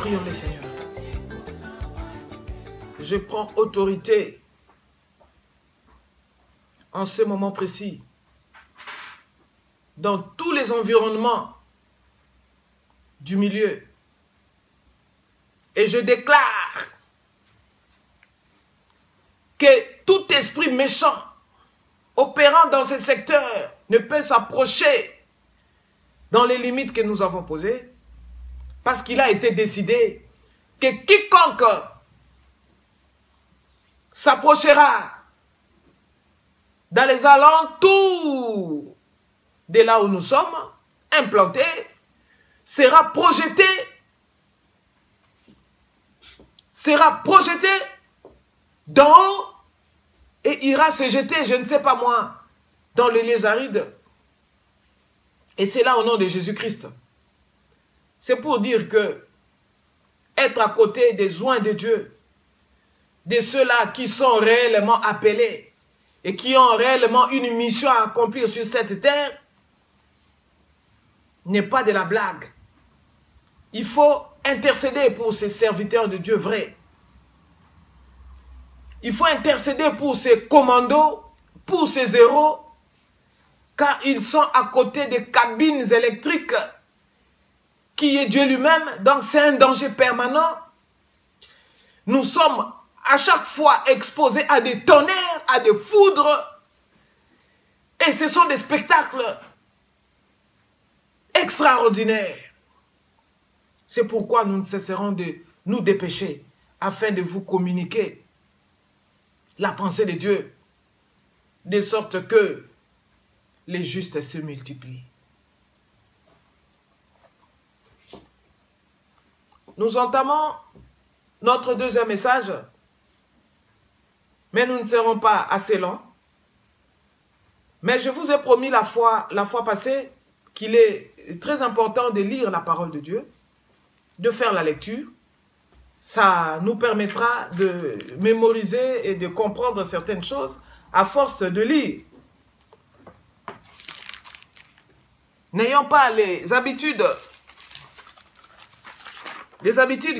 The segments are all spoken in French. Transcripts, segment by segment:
Prions-les, Seigneur. Je prends autorité en ce moment précis dans tous les environnements du milieu. Et je déclare que tout esprit méchant opérant dans ce secteur ne peut s'approcher dans les limites que nous avons posées, parce qu'il a été décidé que quiconque s'approchera dans les alentours de là où nous sommes implantés sera projeté d'en haut et ira se jeter, je ne sais pas moi, dans les lieux arides. Et c'est là au nom de Jésus-Christ. C'est pour dire que être à côté des oints de Dieu, de ceux-là qui sont réellement appelés et qui ont réellement une mission à accomplir sur cette terre, n'est pas de la blague. Il faut intercéder pour ces serviteurs de Dieu vrais. Il faut intercéder pour ces commandos, pour ces héros, car ils sont à côté des cabines électriques qui est Dieu lui-même, donc c'est un danger permanent. Nous sommes à chaque fois exposés à des tonnerres, à des foudres, et ce sont des spectacles extraordinaires. C'est pourquoi nous ne cesserons de nous dépêcher afin de vous communiquer la pensée de Dieu, de sorte que les justes se multiplient. Nous entamons notre deuxième message, mais nous ne serons pas assez longs. Mais je vous ai promis la fois passée qu'il est très important de lire la parole de Dieu, de faire la lecture. Ça nous permettra de mémoriser et de comprendre certaines choses à force de lire. N'ayons pas les habitudes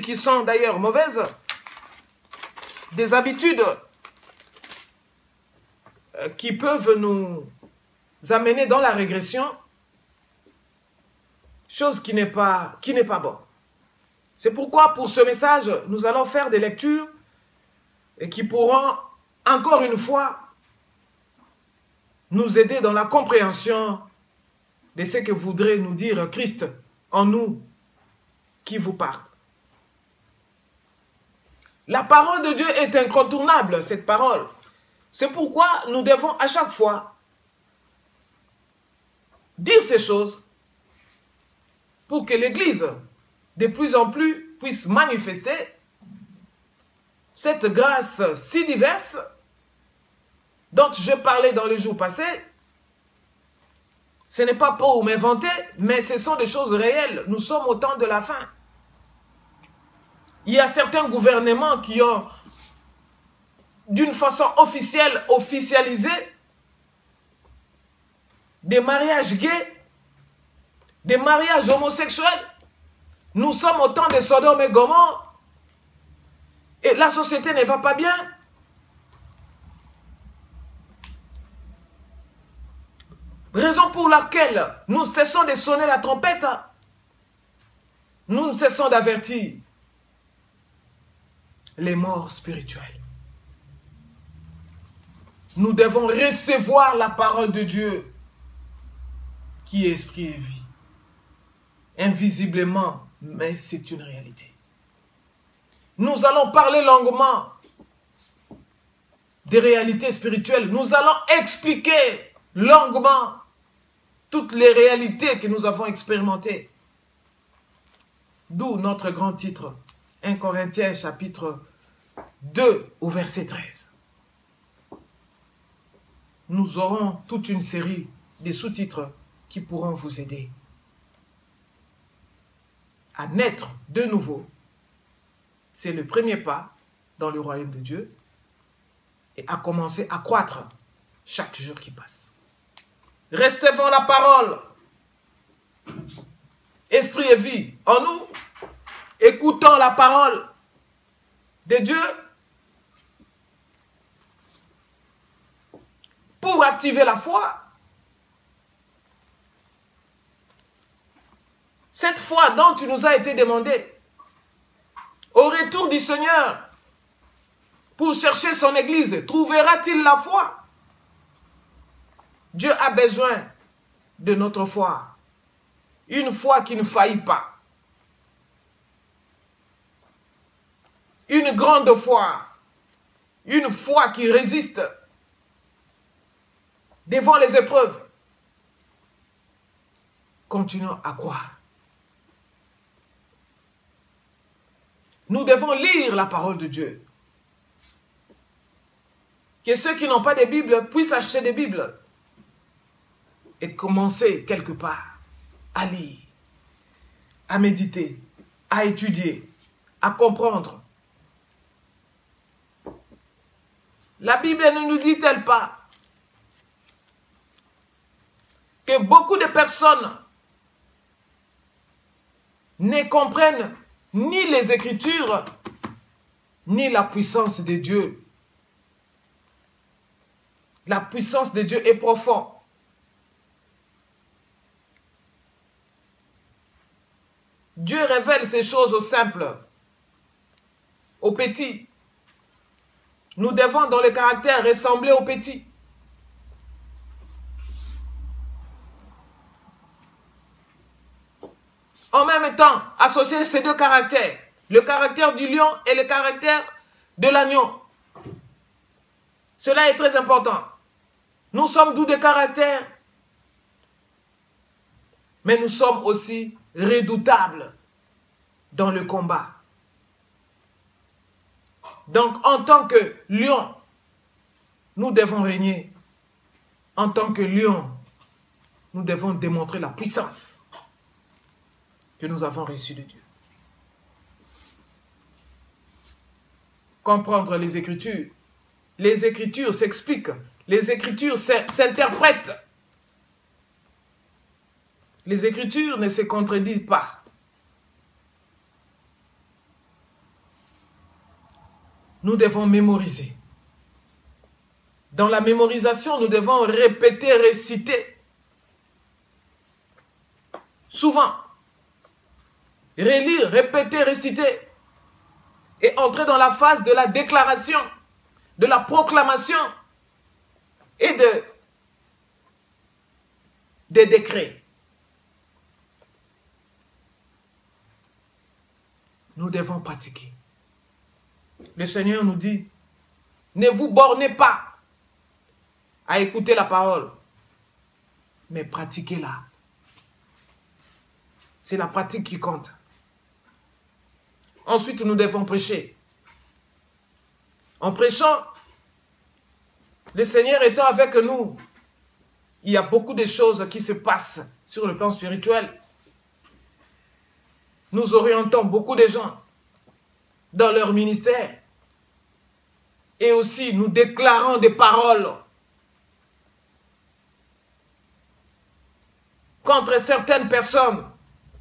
qui sont d'ailleurs mauvaises, des habitudes qui peuvent nous amener dans la régression, chose qui n'est pas bonne. C'est pourquoi pour ce message, nous allons faire des lectures et qui pourront encore une fois nous aider dans la compréhension de ce que voudrait nous dire Christ en nous qui vous parle. La parole de Dieu est incontournable, cette parole. C'est pourquoi nous devons à chaque fois dire ces choses pour que l'Église, de plus en plus, puisse manifester cette grâce si diverse dont je parlais dans les jours passés. Ce n'est pas pour m'inventer, mais ce sont des choses réelles. Nous sommes au temps de la fin. Il y a certains gouvernements qui ont, d'une façon officielle, officialisé des mariages gays, des mariages homosexuels. Nous sommes au temps de Sodome et Gomorrhe. Et la société ne va pas bien. Raison pour laquelle nous cessons de sonner la trompette. Nous cessons d'avertir les morts spirituels. Nous devons recevoir la parole de Dieu qui est esprit et vie. Invisiblement, mais c'est une réalité. Nous allons parler longuement des réalités spirituelles. Nous allons expliquer longuement toutes les réalités que nous avons expérimentées. D'où notre grand titre, 1 Corinthiens chapitre 2 au verset 13. Nous aurons toute une série de sous-titres qui pourront vous aider à naître de nouveau. C'est le premier pas dans le royaume de Dieu et à commencer à croître chaque jour qui passe. Recevons la parole, esprit et vie en nous, écoutons la parole de Dieu pour activer la foi. Cette foi dont tu nous as été demandé, au retour du Seigneur, pour chercher son église, trouvera-t-il la foi? Dieu a besoin de notre foi. Une foi qui ne faillit pas. Une grande foi. Une foi qui résiste devant les épreuves. Continuons à croire. Nous devons lire la parole de Dieu. Que ceux qui n'ont pas de Bible puissent acheter des Bibles et commencer quelque part à lire, à méditer, à étudier, à comprendre. La Bible ne nous dit-elle pas que beaucoup de personnes ne comprennent ni les Écritures, ni la puissance de Dieu. La puissance de Dieu est profonde. Dieu révèle ces choses aux simples, aux petits. Nous devons dans le caractère ressembler aux petits. En même temps, associer ces deux caractères, le caractère du lion et le caractère de l'agneau. Cela est très important. Nous sommes doux de caractère, mais nous sommes aussi redoutables dans le combat. Donc, en tant que lion, nous devons régner. En tant que lion, nous devons démontrer la puissance que nous avons reçue de Dieu. Comprendre les Écritures. Les Écritures s'expliquent. Les Écritures s'interprètent. Les Écritures ne se contredisent pas. Nous devons mémoriser. Dans la mémorisation, nous devons répéter, réciter. Souvent. Relire, répéter, réciter. Et entrer dans la phase de la déclaration, de la proclamation et des décrets. Nous devons pratiquer. Le Seigneur nous dit, ne vous bornez pas à écouter la parole, mais pratiquez-la. C'est la pratique qui compte. Ensuite, nous devons prêcher. En prêchant, le Seigneur étant avec nous, il y a beaucoup de choses qui se passent sur le plan spirituel. Nous orientons beaucoup de gens dans leur ministère. Et aussi, nous déclarons des paroles contre certaines personnes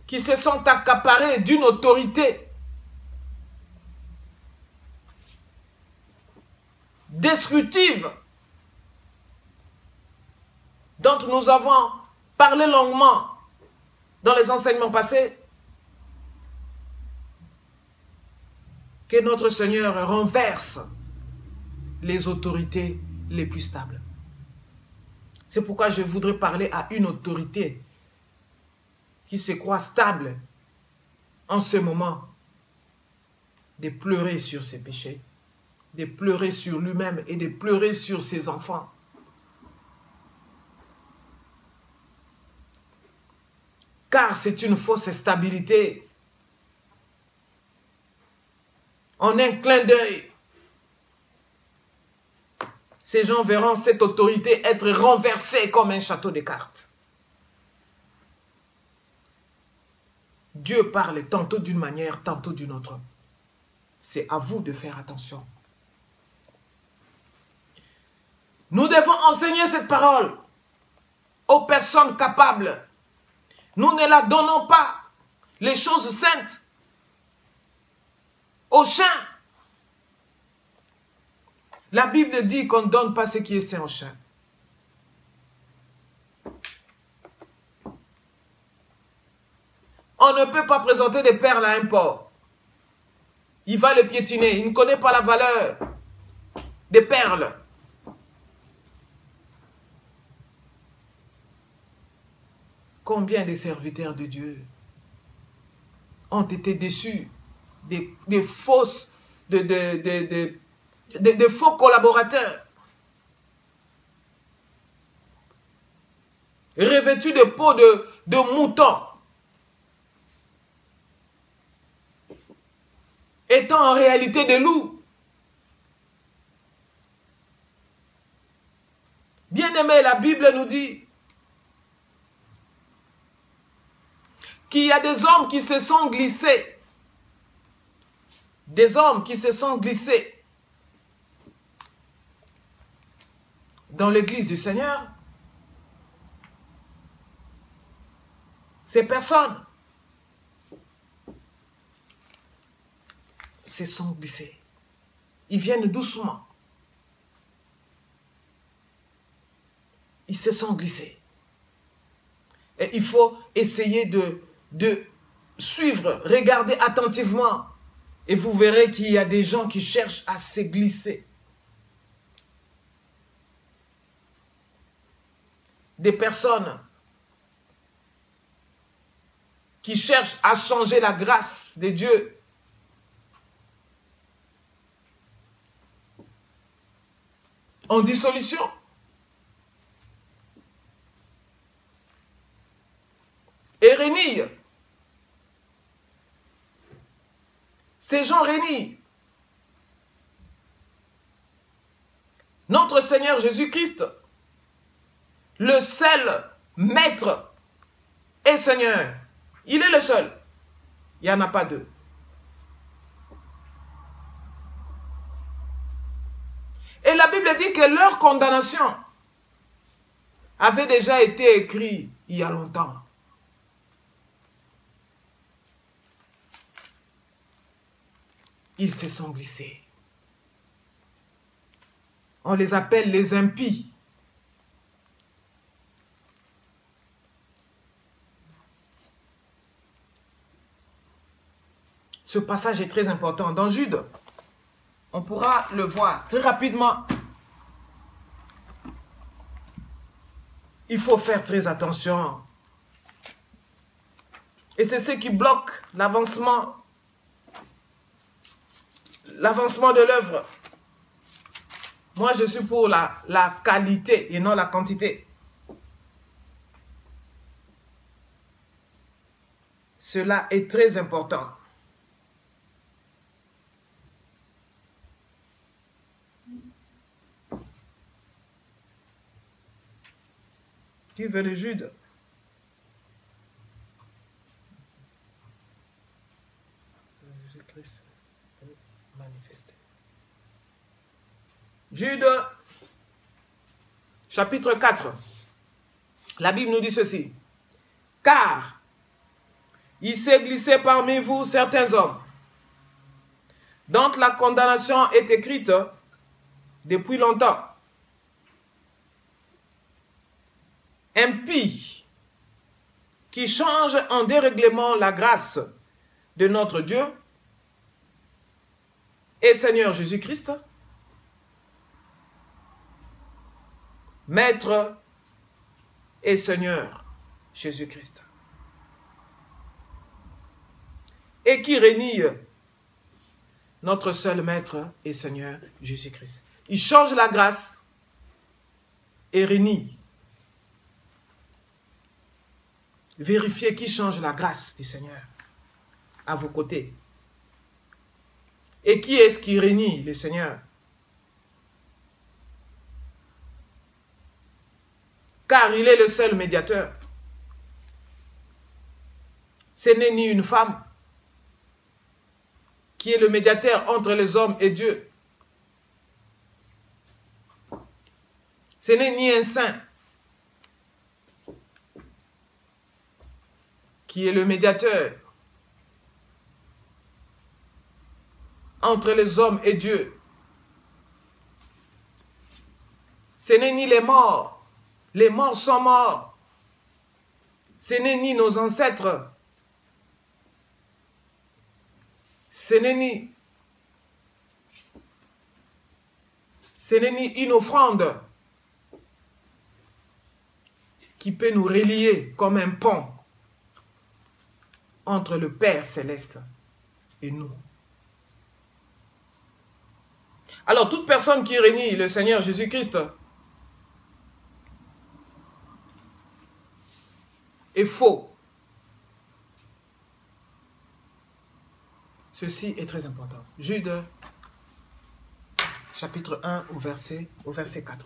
qui se sont accaparées d'une autorité destructive dont nous avons parlé longuement dans les enseignements passés. Que notre Seigneur renverse les autorités les plus stables. C'est pourquoi je voudrais parler à une autorité qui se croit stable en ce moment, de pleurer sur ses péchés, de pleurer sur lui-même et de pleurer sur ses enfants. Car c'est une fausse stabilité. En un clin d'œil, ces gens verront cette autorité être renversée comme un château de cartes. Dieu parle tantôt d'une manière, tantôt d'une autre. C'est à vous de faire attention. Nous devons enseigner cette parole aux personnes capables. Nous ne la donnons pas, les choses saintes, au chien. La Bible dit qu'on ne donne pas ce qui est sain au chien. On ne peut pas présenter des perles à un porc. Il va le piétiner. Il ne connaît pas la valeur des perles. Combien de serviteurs de Dieu ont été déçus des faux collaborateurs revêtus de peau de mouton, étant en réalité des loups. Bien-aimés, la Bible nous dit qu'il y a des hommes qui se sont glissés. Des hommes qui se sont glissés dans l'église du Seigneur. Ces personnes se sont glissées. Ils viennent doucement. Ils se sont glissés. Et il faut essayer de suivre, regarder attentivement. Et vous verrez qu'il y a des gens qui cherchent à se glisser. Des personnes qui cherchent à changer la grâce de Dieu. En dissolution. Et régnent. Ces gens régnent. Notre Seigneur Jésus-Christ, le seul Maître et Seigneur, il est le seul. Il n'y en a pas deux. Et la Bible dit que leur condamnation avait déjà été écrite il y a longtemps. Ils se sont glissés. On les appelle les impies. Ce passage est très important. Dans Jude, on pourra le voir très rapidement. Il faut faire très attention. Et c'est ce qui bloque l'avancement de l'œuvre. Moi, je suis pour la qualité et non la quantité. Cela est très important. Qui veut le Jude? Jésus-Christ manifesté. Jude, chapitre 4. La Bible nous dit ceci. Car il s'est glissé parmi vous certains hommes, dont la condamnation est écrite depuis longtemps. Impies, qui changent en dérèglement la grâce de notre Dieu et Seigneur Jésus-Christ, Maître et Seigneur Jésus-Christ, et qui renie notre seul Maître et Seigneur Jésus-Christ. Il change la grâce et renie. Vérifiez qui change la grâce du Seigneur à vos côtés. Et qui est-ce qui renie le Seigneur? Car il est le seul médiateur. Ce n'est ni une femme qui est le médiateur entre les hommes et Dieu. Ce n'est ni un saint qui est le médiateur. entre les hommes et Dieu. Ce n'est ni les morts. Les morts sont morts. Ce n'est ni nos ancêtres. Ce n'est ni une offrande qui peut nous relier comme un pont entre le Père céleste et nous. Alors, toute personne qui renie le Seigneur Jésus-Christ est faux. Ceci est très important. Jude, chapitre 1, au verset 4.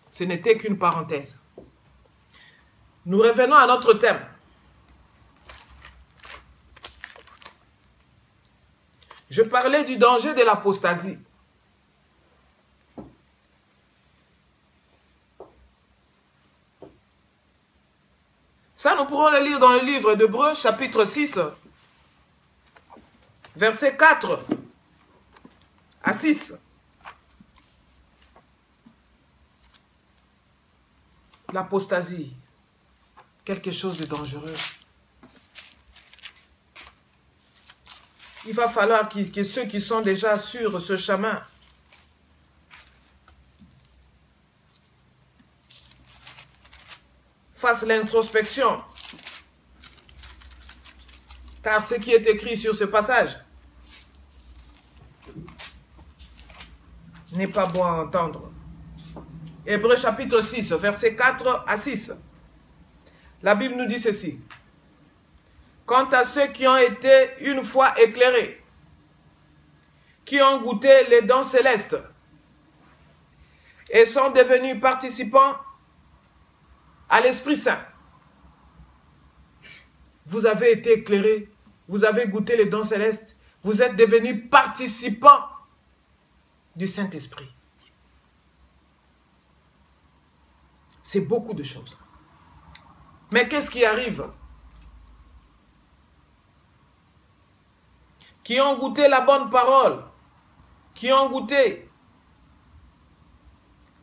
Ce n'était qu'une parenthèse. Nous revenons à notre thème. Je parlais du danger de l'apostasie. Ça, nous pourrons le lire dans le livre d'Hébreux, chapitre 6, verset 4 à 6. L'apostasie, quelque chose de dangereux. Il va falloir que ceux qui sont déjà sur ce chemin fassent l'introspection. Car ce qui est écrit sur ce passage n'est pas bon à entendre. Hébreux chapitre 6, verset 4 à 6. La Bible nous dit ceci. Quant à ceux qui ont été une fois éclairés, qui ont goûté les dons célestes et sont devenus participants à l'Esprit Saint. Vous avez été éclairés, vous avez goûté les dons célestes, vous êtes devenus participants du Saint-Esprit. C'est beaucoup de choses. Mais qu'est-ce qui arrive? Qui ont goûté la bonne parole, qui ont goûté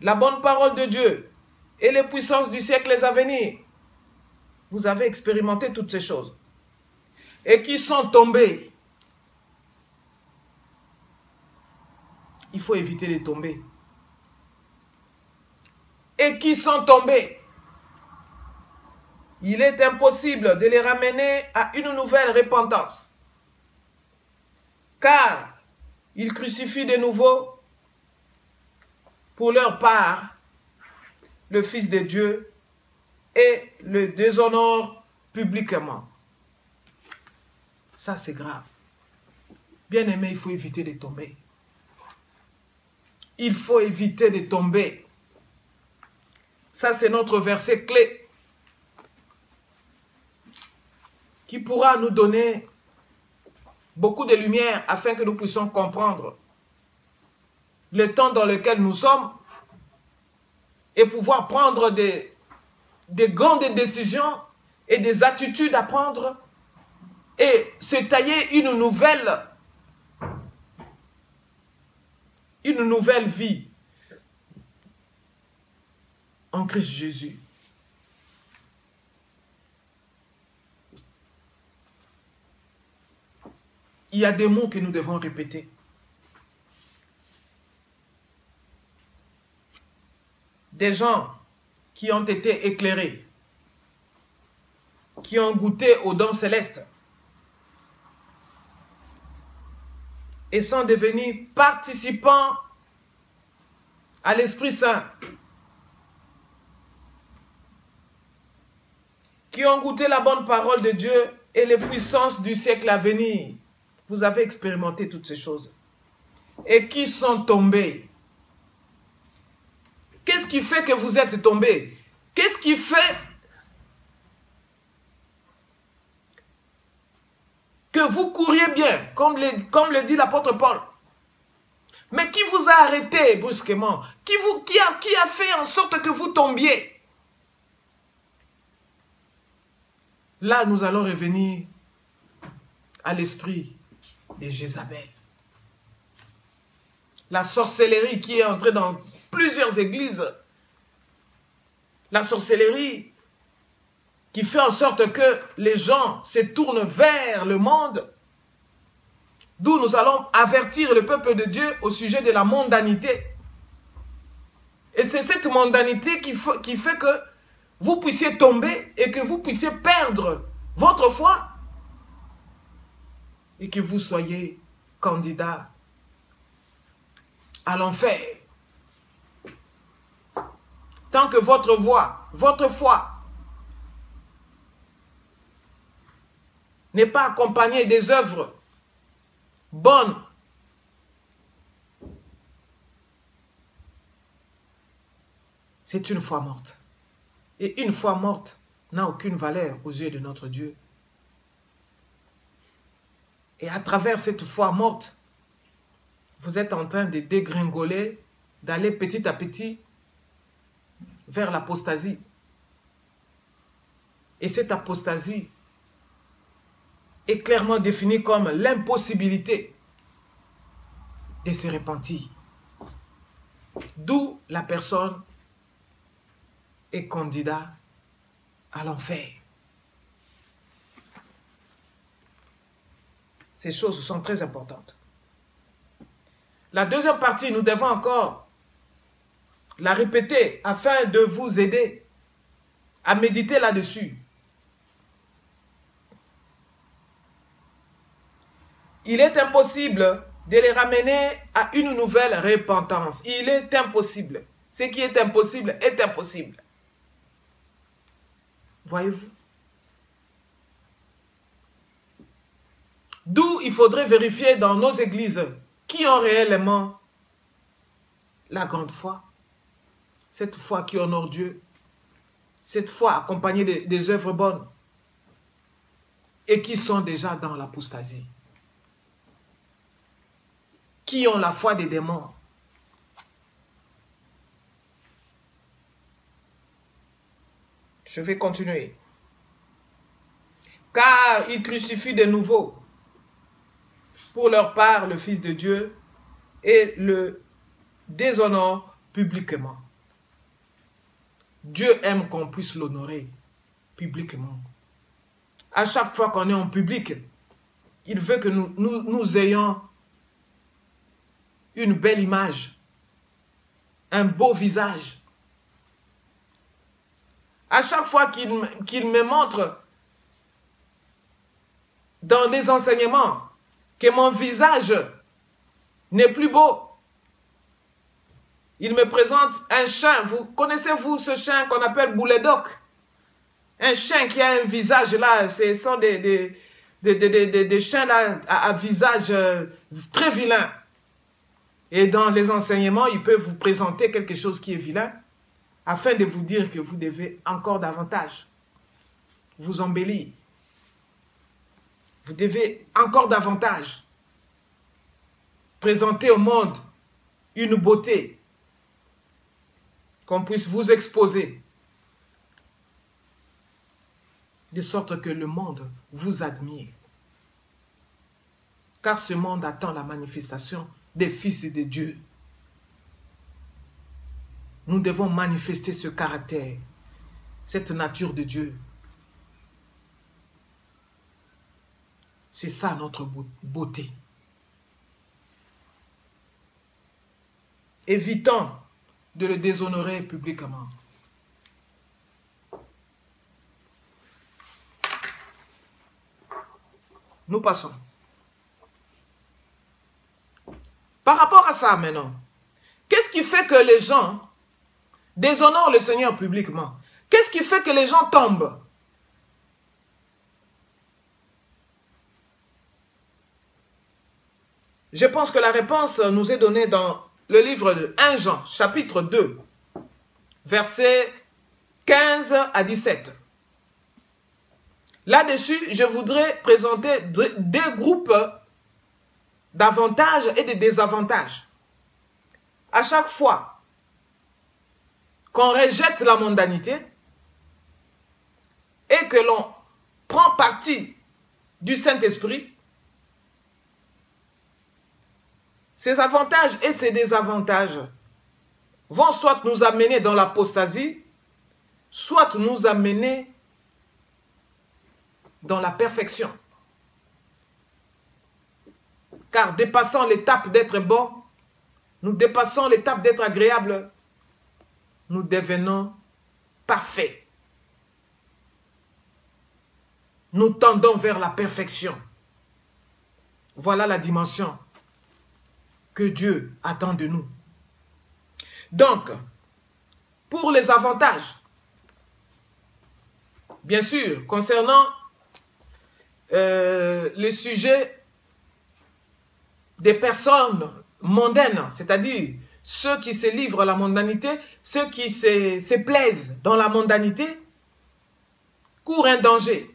la bonne parole de Dieu et les puissances du siècle à venir. Vous avez expérimenté toutes ces choses. Et qui sont tombés. Il faut éviter de tomber. Et qui sont tombés. Il est impossible de les ramener à une nouvelle repentance. Car ils crucifient de nouveau pour leur part le Fils de Dieu et le déshonorent publiquement. Ça, c'est grave. Bien aimé, il faut éviter de tomber. Il faut éviter de tomber. Ça, c'est notre verset clé qui pourra nous donner beaucoup de lumière afin que nous puissions comprendre le temps dans lequel nous sommes et pouvoir prendre des grandes décisions et des attitudes à prendre et se tailler une nouvelle vie en Christ Jésus. Il y a des mots que nous devons répéter. Des gens qui ont été éclairés, qui ont goûté aux dons célestes et sont devenus participants à l'Esprit Saint, qui ont goûté la bonne parole de Dieu et les puissances du siècle à venir. Vous avez expérimenté toutes ces choses. Et qui sont tombés. Qu'est-ce qui fait que vous êtes tombés? Qu'est-ce qui fait que vous couriez bien, comme le dit l'apôtre Paul? Mais qui vous a arrêté brusquement? Qui a fait en sorte que vous tombiez? Là, nous allons revenir à l'esprit de Jézabel. La sorcellerie qui est entrée dans plusieurs églises. La sorcellerie qui fait en sorte que les gens se tournent vers le monde. D'où nous allons avertir le peuple de Dieu au sujet de la mondanité. Et c'est cette mondanité qui fait que vous puissiez tomber et que vous puissiez perdre votre foi et que vous soyez candidat à l'enfer. Tant que votre foi n'est pas accompagnée des œuvres bonnes, c'est une foi morte. Et une foi morte n'a aucune valeur aux yeux de notre Dieu. Et à travers cette foi morte, vous êtes en train de dégringoler, d'aller petit à petit vers l'apostasie. Et cette apostasie est clairement définie comme l'impossibilité de se repentir. D'où la personne est candidat à l'enfer. Ces choses sont très importantes. La deuxième partie, nous devons encore la répéter afin de vous aider à méditer là-dessus. Il est impossible de les ramener à une nouvelle repentance. Il est impossible. Ce qui est impossible est impossible. Voyez-vous? D'où il faudrait vérifier dans nos églises qui ont réellement la grande foi. Cette foi qui honore Dieu. Cette foi accompagnée des œuvres bonnes. Et qui sont déjà dans l'apostasie. Qui ont la foi des démons. Je vais continuer. Car ils crucifient de nouveau pour leur part le Fils de Dieu et le déshonorent publiquement. Dieu aime qu'on puisse l'honorer publiquement. À chaque fois qu'on est en public, il veut que nous ayons une belle image, un beau visage. À chaque fois qu'il me montre dans les enseignements que mon visage n'est plus beau, il me présente un chien. Vous connaissez-vous ce chien qu'on appelle boulet d'oc? Un chien qui a un visage là, ce sont des chiens là à visage très vilain. Et dans les enseignements, il peut vous présenter quelque chose qui est vilain afin de vous dire que vous devez encore davantage vous embellir. Vous devez encore davantage présenter au monde une beauté qu'on puisse vous exposer de sorte que le monde vous admire. Car ce monde attend la manifestation des fils de Dieu. Nous devons manifester ce caractère, cette nature de Dieu. C'est ça notre beauté. Évitons de le déshonorer publiquement. Nous passons. Par rapport à ça maintenant, qu'est-ce qui fait que les gens déshonorent le Seigneur publiquement? Qu'est-ce qui fait que les gens tombent? Je pense que la réponse nous est donnée dans le livre de 1 Jean, chapitre 2, versets 15 à 17. Là-dessus, je voudrais présenter deux groupes d'avantages et de désavantages. À chaque fois qu'on rejette la mondanité et que l'on prend parti du Saint-Esprit, Ces avantages et ces désavantages vont soit nous amener dans l'apostasie, soit nous amener dans la perfection. Car dépassant l'étape d'être bon, nous dépassons l'étape d'être agréable, nous devenons parfaits. Nous tendons vers la perfection. Voilà la dimension que Dieu attend de nous. Donc, pour les avantages, bien sûr, concernant les sujets des personnes mondaines, c'est-à-dire ceux qui se livrent à la mondanité, ceux qui se plaisent dans la mondanité, courent un danger.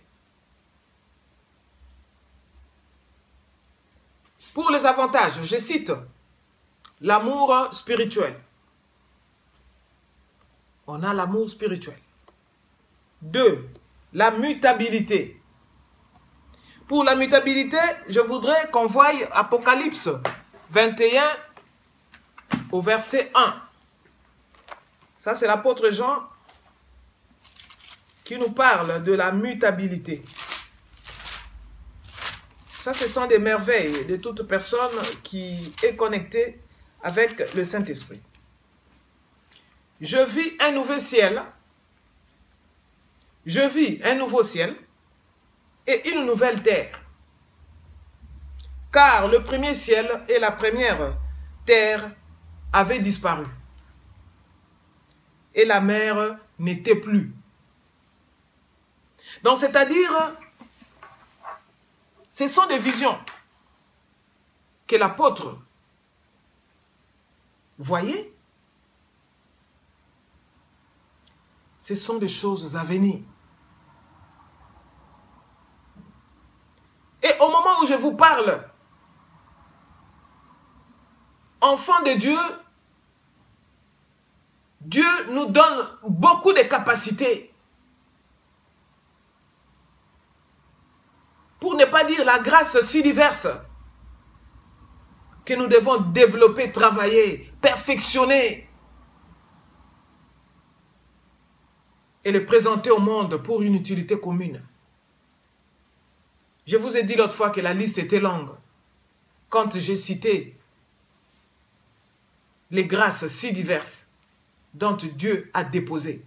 Pour les avantages, je cite l'amour spirituel. On a l'amour spirituel. 2. La mutabilité. Pour la mutabilité, je voudrais qu'on voie Apocalypse 21 au verset 1. Ça, c'est l'apôtre Jean qui nous parle de la mutabilité. Ça, ce sont des merveilles de toute personne qui est connectée avec le Saint-Esprit. Je vis un nouveau ciel. Je vis un nouveau ciel et une nouvelle terre. Car le premier ciel et la première terre avaient disparu. Et la mer n'était plus. Donc, c'est-à-dire, ce sont des visions que l'apôtre voyait. Ce sont des choses à venir. Et au moment où je vous parle, enfants de Dieu, Dieu nous donne beaucoup de capacités. Pour ne pas dire la grâce si diverse que nous devons développer, travailler, perfectionner et le présenter au monde pour une utilité commune. Je vous ai dit l'autre fois que la liste était longue quand j'ai cité les grâces si diverses dont Dieu a déposé.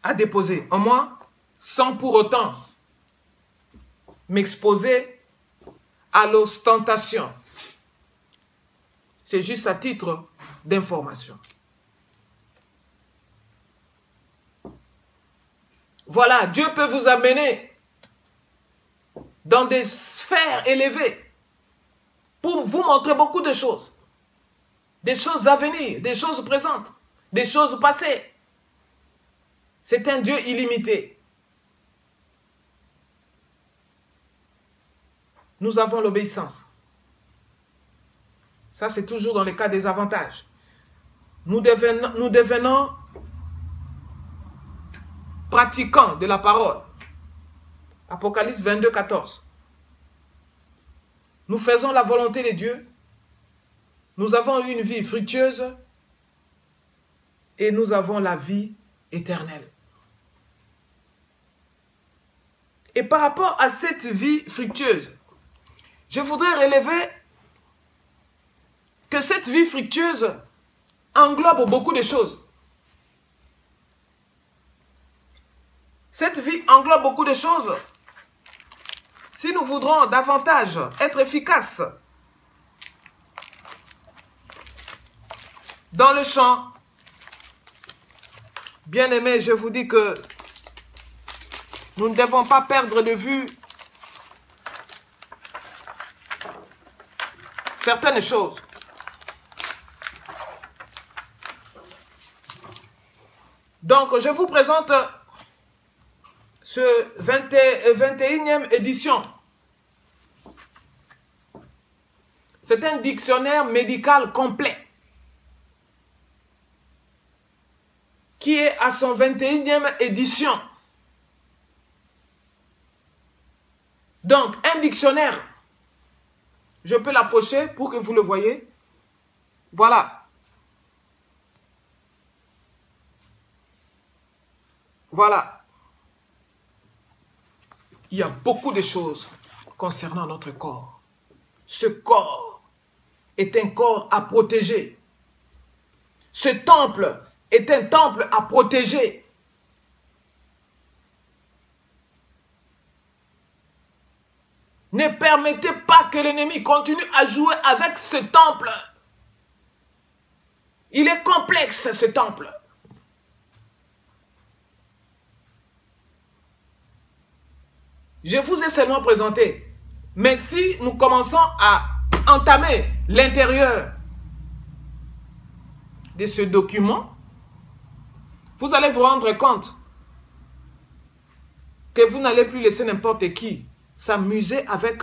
A déposé en moi sans pour autant m'exposer à l'ostentation. C'est juste à titre d'information. Voilà, Dieu peut vous amener dans des sphères élevées pour vous montrer beaucoup de choses. Des choses à venir, des choses présentes, des choses passées. C'est un Dieu illimité. Nous avons l'obéissance. Ça, c'est toujours dans le cas des avantages. Nous devenons pratiquants de la parole. Apocalypse 22, 14. Nous faisons la volonté de Dieu. Nous avons une vie fructueuse et nous avons la vie éternelle. Et par rapport à cette vie fructueuse, je voudrais relever que cette vie fructueuse englobe beaucoup de choses. Cette vie englobe beaucoup de choses. Si nous voudrons davantage être efficaces dans le champ, bien aimés, je vous dis que nous ne devons pas perdre de vue certaines choses. Donc, je vous présente ce 21e édition. C'est un dictionnaire médical complet qui est à son 21e édition. Donc, un dictionnaire dictionnaire. Je peux l'approcher pour que vous le voyez. Voilà. Voilà. Il y a beaucoup de choses concernant notre corps. Ce corps est un corps à protéger. Ce temple est un temple à protéger. Ne permettez pas que l'ennemi continue à jouer avec ce temple. Il est complexe, ce temple. Je vous ai seulement présenté. Mais si nous commençons à entamer l'intérieur de ce document, vous allez vous rendre compte que vous n'allez plus laisser n'importe qui s'amuser avec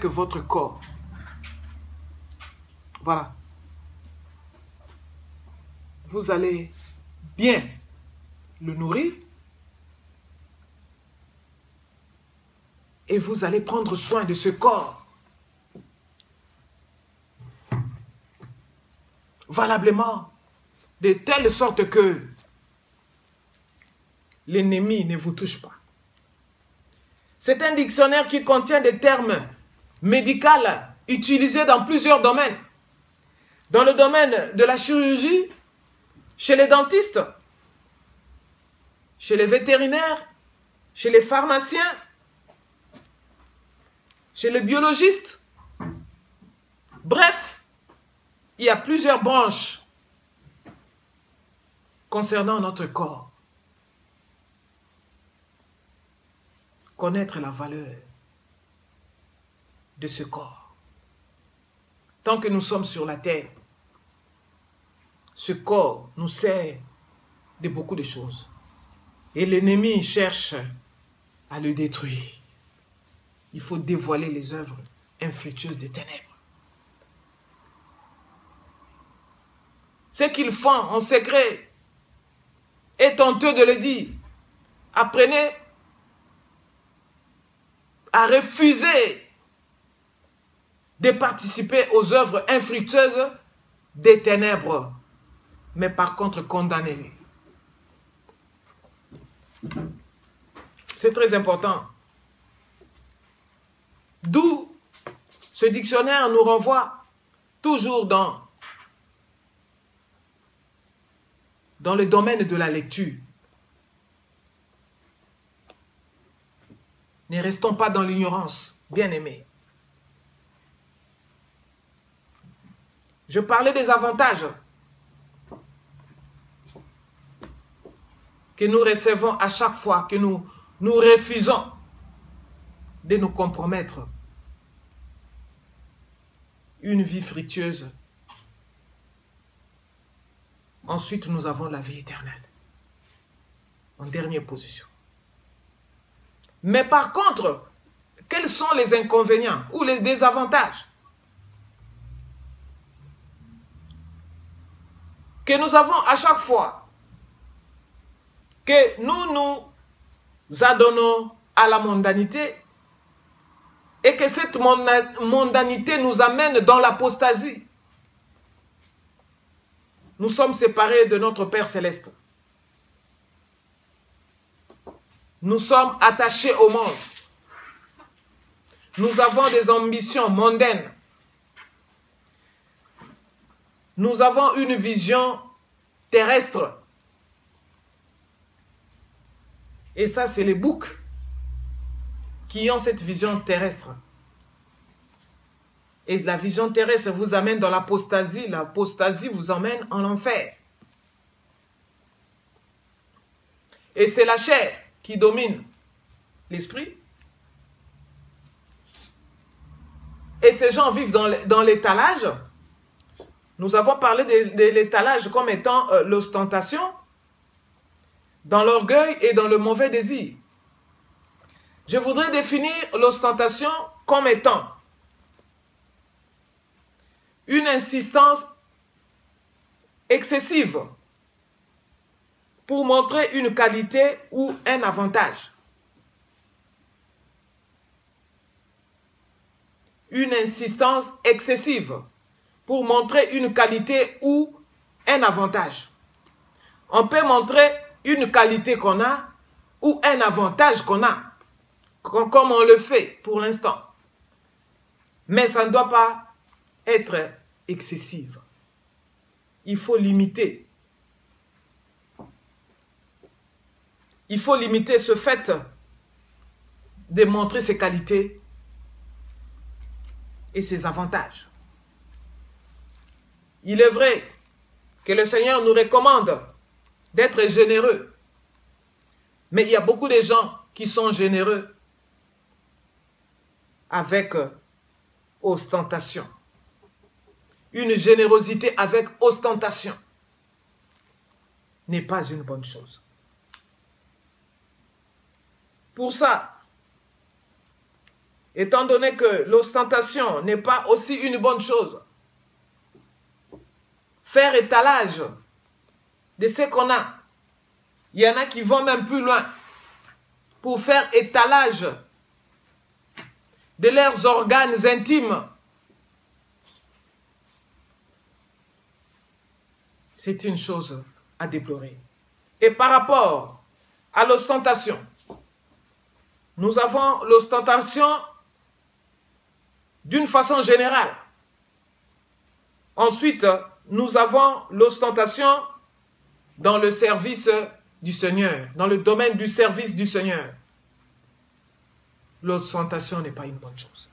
votre corps. Voilà. Vous allez bien le nourrir et vous allez prendre soin de ce corps. Valablement, de telle sorte que l'ennemi ne vous touche pas. C'est un dictionnaire qui contient des termes médicaux utilisés dans plusieurs domaines. Dans le domaine de la chirurgie, chez les dentistes, chez les vétérinaires, chez les pharmaciens, chez les biologistes. Bref, il y a plusieurs branches concernant notre corps. Connaître la valeur de ce corps. Tant que nous sommes sur la terre, ce corps nous sert de beaucoup de choses. Et l'ennemi cherche à le détruire. Il faut dévoiler les œuvres infructueuses des ténèbres. Ce qu'ils font en secret est honteux de le dire. Apprenez à refuser de participer aux œuvres infructueuses des ténèbres, mais par contre condamnez-les. C'est très important. D'où ce dictionnaire nous renvoie toujours dans le domaine de la lecture. Ne restons pas dans l'ignorance, bien-aimés. Je parlais des avantages que nous recevons à chaque fois que nous refusons de nous compromettre. Une vie fructueuse. Ensuite, nous avons la vie éternelle. En dernière position. Mais par contre, quels sont les inconvénients ou les désavantages que nous avons à chaque fois que nous adonnons à la mondanité et que cette mondanité nous amène dans l'apostasie? Nous sommes séparés de notre Père Céleste. Nous sommes attachés au monde. Nous avons des ambitions mondaines. Nous avons une vision terrestre. Et ça, c'est les boucs qui ont cette vision terrestre. Et la vision terrestre vous amène dans l'apostasie. L'apostasie vous emmène en enfer. Et c'est la chair qui domine l'esprit. Et ces gens vivent dans l'étalage. Nous avons parlé de l'étalage comme étant l'ostentation, dans l'orgueil et dans le mauvais désir. Je voudrais définir l'ostentation comme étant une insistance excessive pour montrer une qualité ou un avantage. une insistance excessive pour montrer une qualité ou un avantage. On peut montrer une qualité qu'on a ou un avantage qu'on a, comme on le fait pour l'instant. Mais ça ne doit pas être excessif. Il faut limiter. Il faut limiter ce fait de montrer ses qualités et ses avantages. Il est vrai que le Seigneur nous recommande d'être généreux. Mais il y a beaucoup de gens qui sont généreux avec ostentation. Une générosité avec ostentation n'est pas une bonne chose. Pour ça, étant donné que l'ostentation n'est pas aussi une bonne chose, faire étalage de ce qu'on a, il y en a qui vont même plus loin pour faire étalage de leurs organes intimes. C'est une chose à déplorer. Et par rapport à l'ostentation, nous avons l'ostentation d'une façon générale. Ensuite, nous avons l'ostentation dans le service du Seigneur, dans le domaine du service du Seigneur. L'ostentation n'est pas une bonne chose.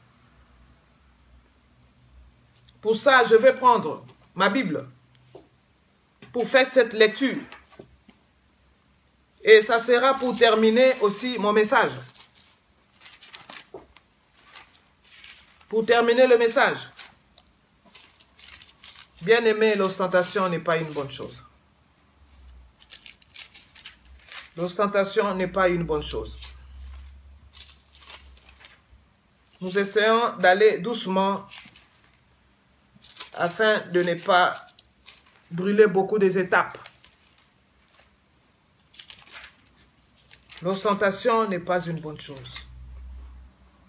Pour ça, je vais prendre ma Bible pour faire cette lecture. Et ça sera pour terminer aussi mon message. Pour terminer le message. Bien aimé, l'ostentation n'est pas une bonne chose. L'ostentation n'est pas une bonne chose. Nous essayons d'aller doucement afin de ne pas brûler beaucoup des étapes. L'ostentation n'est pas une bonne chose.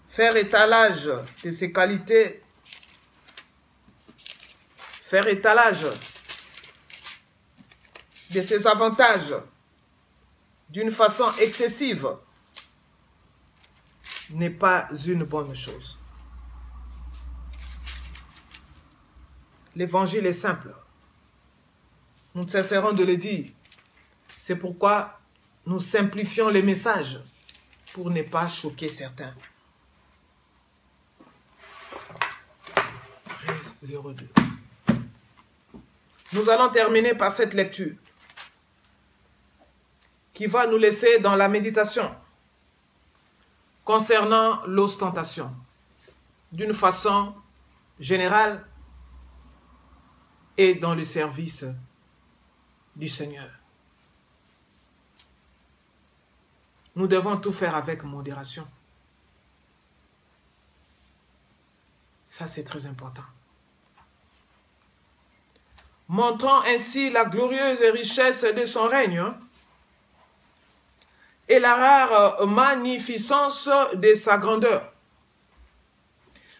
Faire étalage de ses qualités, faire étalage de ses avantages d'une façon excessive n'est pas une bonne chose. L'évangile est simple. Nous ne cesserons de le dire. C'est pourquoi nous simplifions les messages pour ne pas choquer certains. 13:02. Nous allons terminer par cette lecture qui va nous laisser dans la méditation concernant l'ostentation d'une façon générale et dans le service du Seigneur. Nous devons tout faire avec modération. Ça, c'est très important. Montrant ainsi la glorieuse richesse de son règne et la rare magnificence de sa grandeur.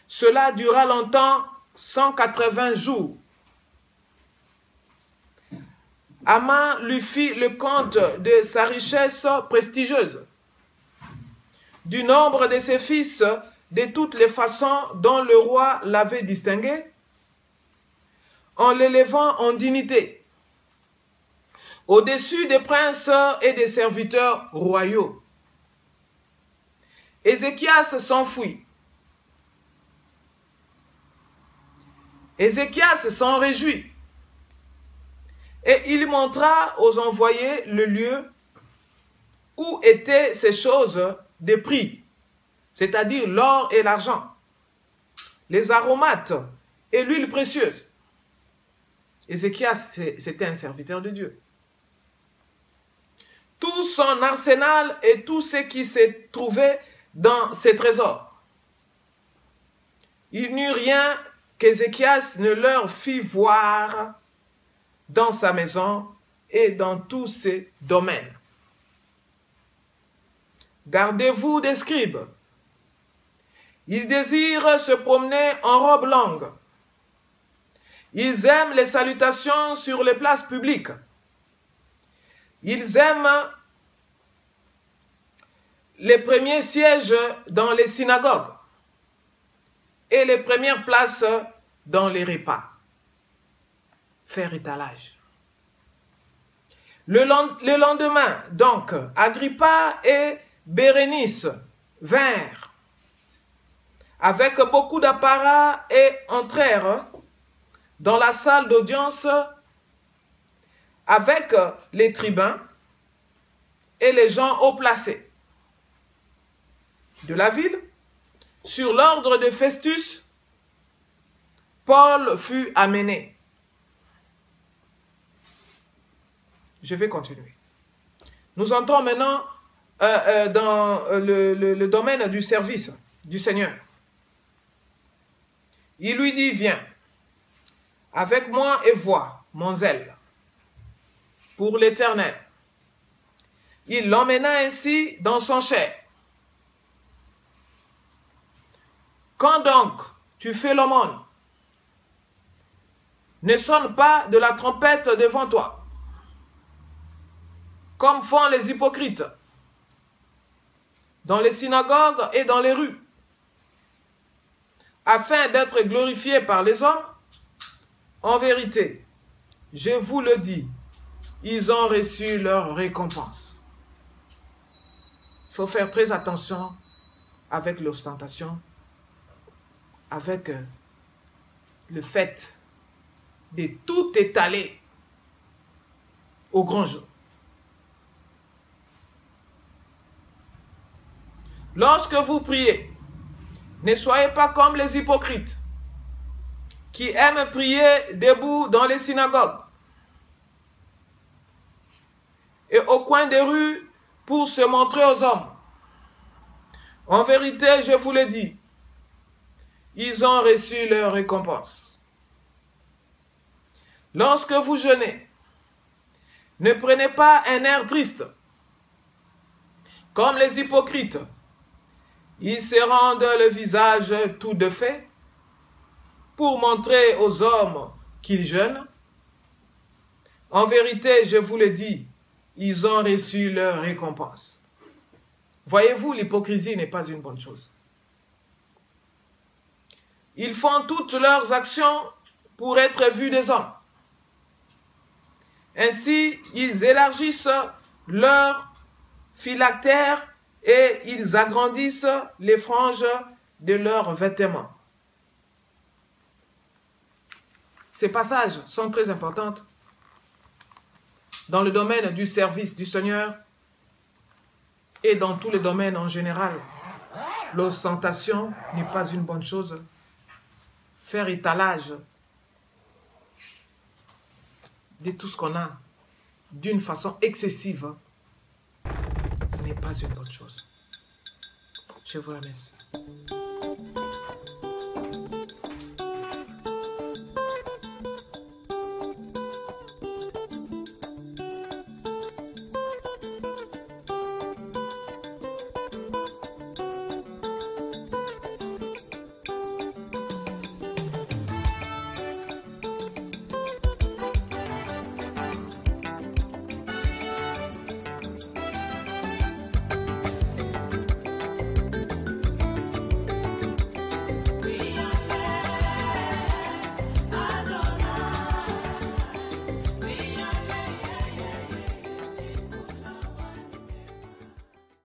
Cela dura longtemps, 180 jours. Aman lui fit le compte de sa richesse prestigieuse, du nombre de ses fils, de toutes les façons dont le roi l'avait distingué, en l'élevant en dignité, au-dessus des princes et des serviteurs royaux. Ézéchias s'enfuit. Ézéchias s'en réjouit. Et il montra aux envoyés le lieu où étaient ces choses de prix, c'est-à-dire l'or et l'argent, les aromates et l'huile précieuse. Ézéchias, c'était un serviteur de Dieu. Tout son arsenal et tout ce qui s'est trouvé dans ses trésors. Il n'y eut rien qu'Ézéchias ne leur fit voir dans sa maison et dans tous ses domaines. Gardez-vous des scribes. Ils désirent se promener en robe longue. Ils aiment les salutations sur les places publiques. Ils aiment les premiers sièges dans les synagogues et les premières places dans les repas. Faire étalage. Le lendemain, donc, Agrippa et Bérénice vinrent avec beaucoup d'apparat et entrèrent dans la salle d'audience avec les tribuns et les gens haut placés de la ville. Sur l'ordre de Festus, Paul fut amené. Je vais continuer. Nous entrons maintenant dans le domaine du service du Seigneur. Il lui dit, viens, avec moi et vois mon zèle pour l'Éternel. Il l'emmena ainsi dans son char. Quand donc tu fais l'aumône, ne sonne pas de la trompette devant toi, comme font les hypocrites, dans les synagogues et dans les rues, afin d'être glorifiés par les hommes. En vérité, je vous le dis, ils ont reçu leur récompense. Il faut faire très attention avec l'ostentation, avec le fait de tout étaler au grand jour. Lorsque vous priez, ne soyez pas comme les hypocrites qui aiment prier debout dans les synagogues et au coin des rues pour se montrer aux hommes. En vérité, je vous le dis, ils ont reçu leur récompense. Lorsque vous jeûnez, ne prenez pas un air triste, comme les hypocrites. Ils se rendent le visage tout défait pour montrer aux hommes qu'ils jeûnent. En vérité, je vous le dis, ils ont reçu leur récompense. Voyez-vous, l'hypocrisie n'est pas une bonne chose. Ils font toutes leurs actions pour être vus des hommes. Ainsi, ils élargissent leur phylactère et ils agrandissent les franges de leurs vêtements. Ces passages sont très importants dans le domaine du service du Seigneur et dans tous les domaines en général. L'ostentation n'est pas une bonne chose. Faire étalage de tout ce qu'on a d'une façon excessive n'est pas une bonne chose. Je vous remercie.